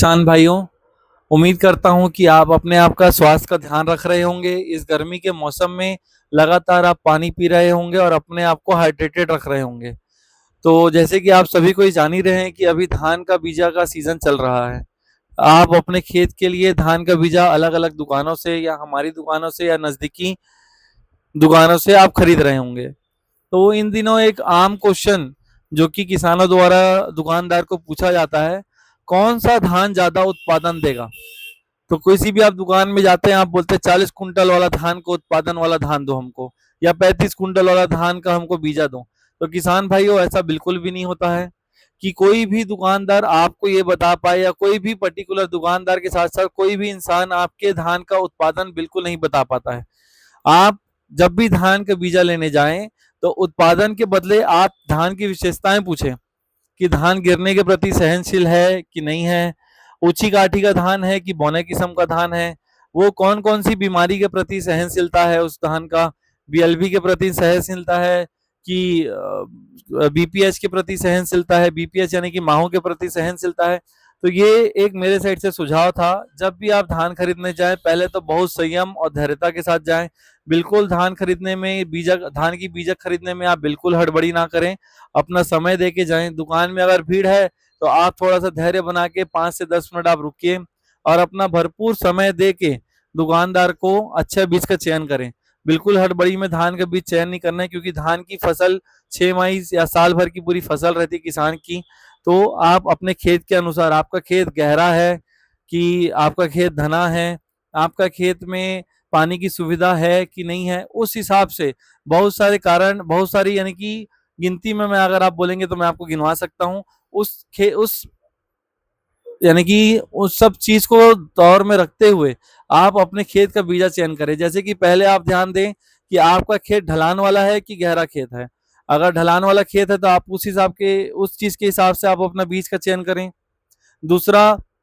किसान भाइयों, उम्मीद करता हूँ कि आप अपने आप का स्वास्थ्य का ध्यान रख रहे होंगे। इस गर्मी के मौसम में लगातार आप पानी पी रहे होंगे और अपने आप को हाइड्रेटेड रख रहे होंगे। तो जैसे कि आप सभी को जान ही रहे हैं कि अभी धान का बीजा का सीजन चल रहा है। आप अपने खेत के लिए धान का बीजा अलग-अलग दुकानों से या हमारी दुकानों से या नज़दीकी दुकानों से आप खरीद रहे होंगे। तो इन दिनों एक आम क्वेश्चन जो कि किसानों द्वारा दुकानदार को पूछा जाता है, कौन सा धान ज़्यादा उत्पादन देगा? तो किसी भी आप दुकान में जाते हैं, आप बोलते हैं 40 कुंटल वाला धान को उत्पादन वाला धान दो हमको, या 35 कुंटल वाला धान का हमको बीजा दो। तो किसान भाइयों, ऐसा बिल्कुल भी नहीं होता है कि कोई भी दुकानदार आपको ये बता पाए, या कोई भी पर्टिकुलर दुकानदार के साथ साथ कोई भी इंसान आपके धान का उत्पादन बिल्कुल नहीं बता पाता है। आप जब भी धान का बीजा लेने जाएं तो उत्पादन के बदले आप धान की विशेषताएं पूछें कि धान गिरने के प्रति सहनशील है कि नहीं है, ऊंची काठी का धान है कि बौने किस्म का धान है, वो कौन कौन सी बीमारी के प्रति सहनशीलता है उस धान का, बीएलबी के प्रति सहनशीलता है कि बीपीएच के प्रति सहनशीलता है, बीपीएच यानी कि माहों के प्रति सहनशीलता है। तो ये एक मेरे साइड से सुझाव था। जब भी आप धान खरीदने जाएं, पहले तो बहुत संयम और धैर्यता के साथ जाएं। बिल्कुल धान खरीदने में, बीजक धान की बीजक खरीदने में आप बिल्कुल हड़बड़ी ना करें। अपना समय दे के जाएं। दुकान में अगर भीड़ है तो आप थोड़ा सा धैर्य बना के 5 से 10 मिनट आप रुकिए और अपना भरपूर समय दे के दुकानदार को अच्छे बीज का चयन करें। बिल्कुल हड़बड़ी में धान का बीज चयन नहीं करना है, क्योंकि धान की फसल 6 माह या साल भर की पूरी फसल रहती है किसान की। तो आप अपने खेत के अनुसार, आपका खेत गहरा है कि आपका खेत घना है, आपका खेत में पानी की सुविधा है कि नहीं है, उस हिसाब से बहुत सारे कारण, बहुत सारी यानी कि गिनती में मैं अगर आप बोलेंगे तो मैं आपको गिनवा सकता हूँ। उस यानी कि उस सब चीज को दौर में रखते हुए आप अपने खेत का बीजा चयन करें। जैसे कि पहले आप ध्यान दें कि आपका खेत ढलान वाला है कि गहरा खेत है। अगर ढलान वाला खेत है तो आप उस चीज के हिसाब से आप अपना बीज का चयन करें। दूसरा,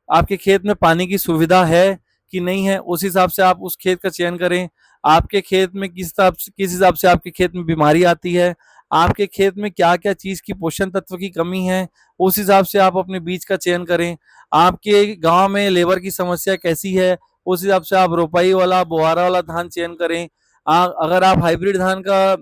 आपके खेत में पानी की सुविधा है कि नहीं है, उस हिसाब से आप उस खेत का चयन करें। आपके खेत में किस हिसाब से आपके खेत में बीमारी आती है, आपके खेत में क्या क्या चीज की पोषण तत्व की कमी है, उस हिसाब से आप अपने बीज का चयन करें। आपके गांव में लेबर की समस्या कैसी है, उस हिसाब से आप रोपाई वाला, बुआरा वाला धान चयन करें। अगर आप हाइब्रिड धान का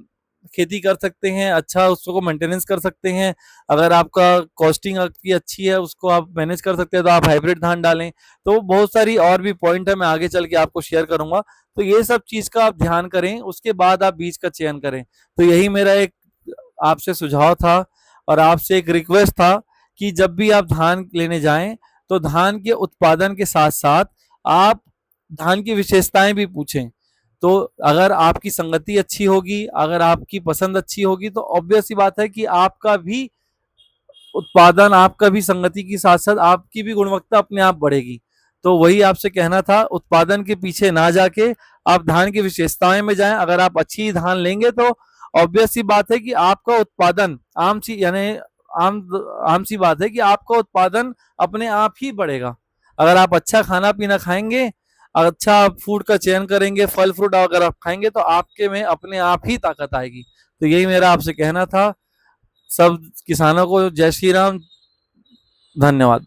खेती कर सकते हैं, अच्छा उसको मेंटेनेंस कर सकते हैं, अगर आपका कॉस्टिंग आपकी अच्छी है, उसको आप मैनेज कर सकते हैं, तो आप हाइब्रिड धान डालें। तो बहुत सारी और भी पॉइंट है, मैं आगे चल के आपको शेयर करूंगा। तो ये सब चीज का आप ध्यान करें, उसके बाद आप बीज का चयन करें। तो यही मेरा एक आपसे सुझाव था और आपसे एक रिक्वेस्ट था कि जब भी आप धान लेने जाएं तो धान के उत्पादन के साथ साथ आप धान की विशेषताएं भी पूछें। तो अगर आपकी संगति अच्छी होगी, अगर आपकी पसंद अच्छी होगी, तो ऑब्वियस सी बात है कि आपका भी उत्पादन, आपका भी संगति के साथ साथ आपकी भी गुणवत्ता अपने आप बढ़ेगी। तो वही आपसे कहना था, उत्पादन के पीछे ना जाके आप धान की विशेषताएं में जाएं। अगर आप अच्छी धान लेंगे तो ऑब्वियस सी बात है कि आपका उत्पादन आम आम सी बात है कि आपका उत्पादन अपने आप ही बढ़ेगा। अगर आप अच्छा खाना पीना खाएंगे, अच्छा फूड का चयन करेंगे, फल फ्रूट अगर आप खाएंगे, तो आपके में अपने आप ही ताकत आएगी। तो यही मेरा आपसे कहना था। सब किसानों को जय श्री राम, धन्यवाद।